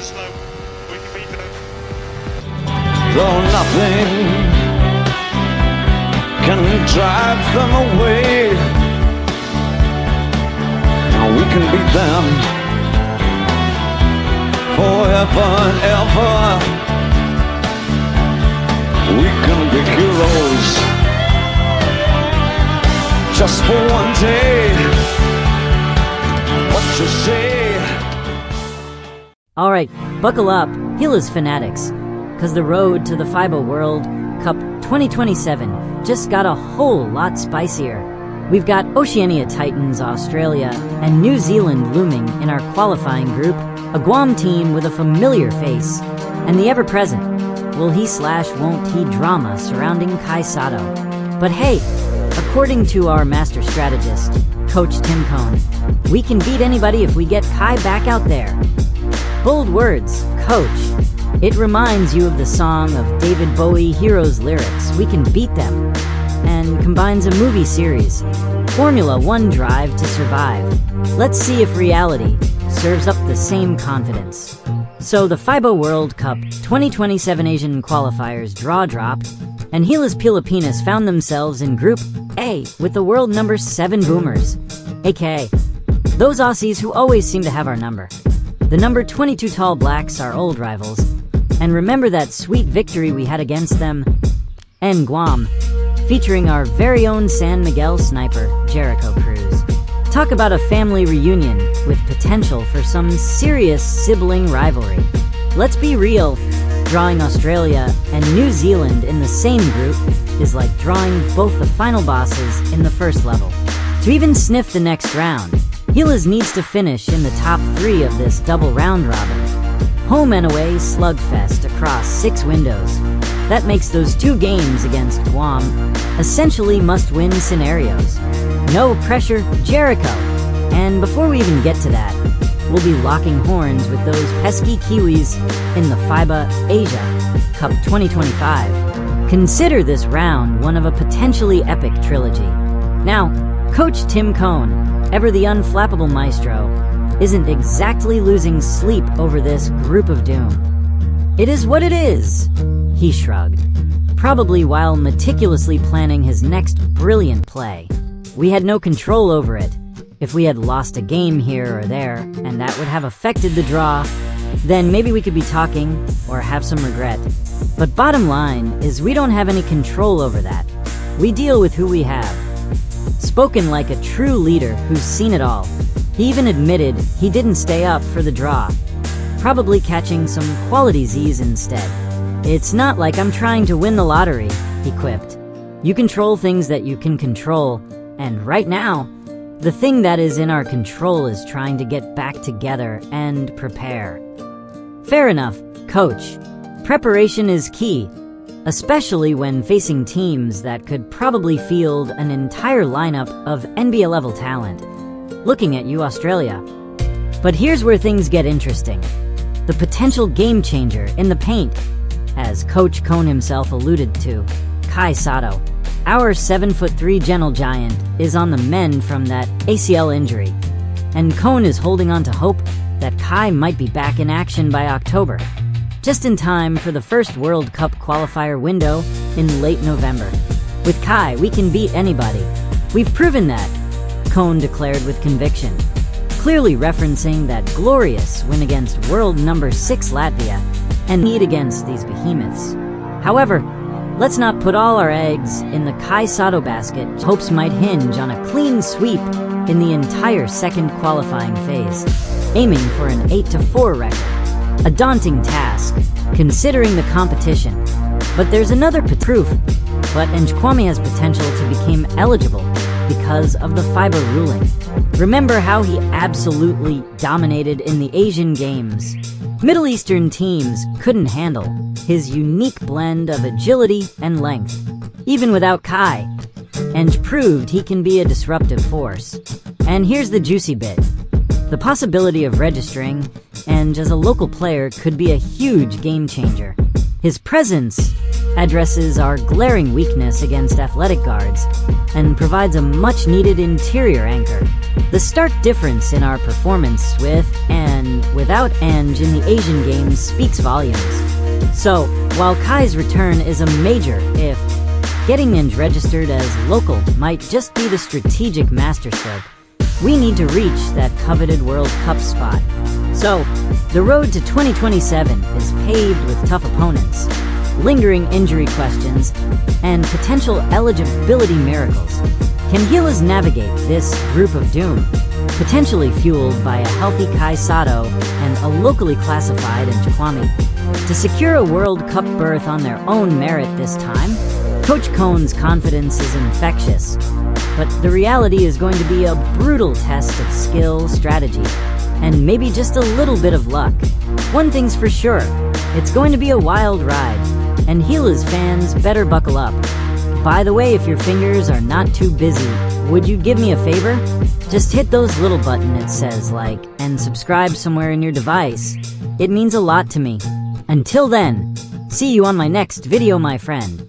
slow. We can beat them. Though nothing can drive them away, we can beat them forever and ever. We can be heroes just for one day. What you say? Alright, buckle up, Gilas fanatics, cause the road to the FIBA World Cup 2027 just got a whole lot spicier. We've got Oceania Titans, Australia, and New Zealand looming in our qualifying group, a Guam team with a familiar face, and the ever-present will-he/won't he drama surrounding Kai Sotto. But hey, according to our master strategist, Coach Tim Kouame, we can beat anybody if we get Kai back out there. Bold words, Coach. It reminds you of the song of David Bowie Heroes lyrics, We Can Beat Them, and combines a movie series, Formula One Drive to Survive. Let's see if reality serves up the same confidence. So the FIBA World Cup 2027 Asian Qualifiers draw dropped, and Gilas Pilipinas found themselves in Group A with the world number 7 Boomers, aka those Aussies who always seem to have our number. The number 22 Tall Blacks are old rivals, and remember that sweet victory we had against them? And Guam, featuring our very own San Miguel sniper, Jericho Cruz. Talk about a family reunion with potential for some serious sibling rivalry. Let's be real, drawing Australia and New Zealand in the same group is like drawing both the final bosses in the first level. To even sniff the next round, Gilas needs to finish in the top 3 of this double round robin. Home and away slugfest across 6 windows. That makes those 2 games against Guam essentially must-win scenarios. No pressure, Jericho. And before we even get to that, we'll be locking horns with those pesky Kiwis in the FIBA Asia Cup 2025. Consider this round one of a potentially epic trilogy. Now, Coach Tim Kouame, ever the unflappable maestro, isn't exactly losing sleep over this group of doom. It is what it is, he shrugged, probably while meticulously planning his next brilliant play. We had no control over it. If we had lost a game here or there, and that would have affected the draw, then maybe we could be talking or have some regret. But bottom line is we don't have any control over that. We deal with who we have. Spoken like a true leader who's seen it all. He even admitted he didn't stay up for the draw, probably catching some quality Z's instead. It's not like I'm trying to win the lottery, he quipped. You control things that you can control, and right now, the thing that is in our control is trying to get back together and prepare. Fair enough, Coach. Preparation is key, especially when facing teams that could probably field an entire lineup of NBA-level talent. Looking at you, Australia. But here's where things get interesting. The potential game changer in the paint, as Coach Kouame himself alluded to, Kai Sotto. Our 7'3" gentle giant is on the mend from that ACL injury, and Kouame is holding on to hope that Kai might be back in action by October, just in time for the first World Cup qualifier window in late November. With Kai, we can beat anybody. We've proven that, Kouame declared with conviction, clearly referencing that glorious win against world number 6 Latvia and need against these behemoths. However, let's not put all our eggs in the Kai Sotto basket. Hopes might hinge on a clean sweep in the entire second qualifying phase, aiming for an 8-4 record. A daunting task, considering the competition. But there's another proof. But Ange Kouame has potential to become eligible because of the FIBA ruling. Remember how he absolutely dominated in the Asian Games. Middle Eastern teams couldn't handle his unique blend of agility and length. Even without Kai, Ange proved he can be a disruptive force. And here's the juicy bit. The possibility of registering Ange as a local player could be a huge game changer. His presence addresses our glaring weakness against athletic guards and provides a much-needed interior anchor. The stark difference in our performance with and without Ange in the Asian Games speaks volumes. So, while Kai's return is a major if, getting Ange registered as local might just be the strategic masterstroke. We need to reach that coveted World Cup spot. So, the road to 2027 is paved with tough opponents, lingering injury questions, and potential eligibility miracles. Can Gilas navigate this group of doom, potentially fueled by a healthy Kai Sotto and a locally classified Ange Kouame, to secure a World Cup berth on their own merit this time? Coach Cohn's confidence is infectious, but the reality is going to be a brutal test of skill, strategy, and maybe just a little bit of luck. One thing's for sure, it's going to be a wild ride, and Gilas fans better buckle up. By the way, if your fingers are not too busy, would you give me a favor? Just hit those little button it says like and subscribe somewhere in your device. It means a lot to me. Until then, see you on my next video, my friend.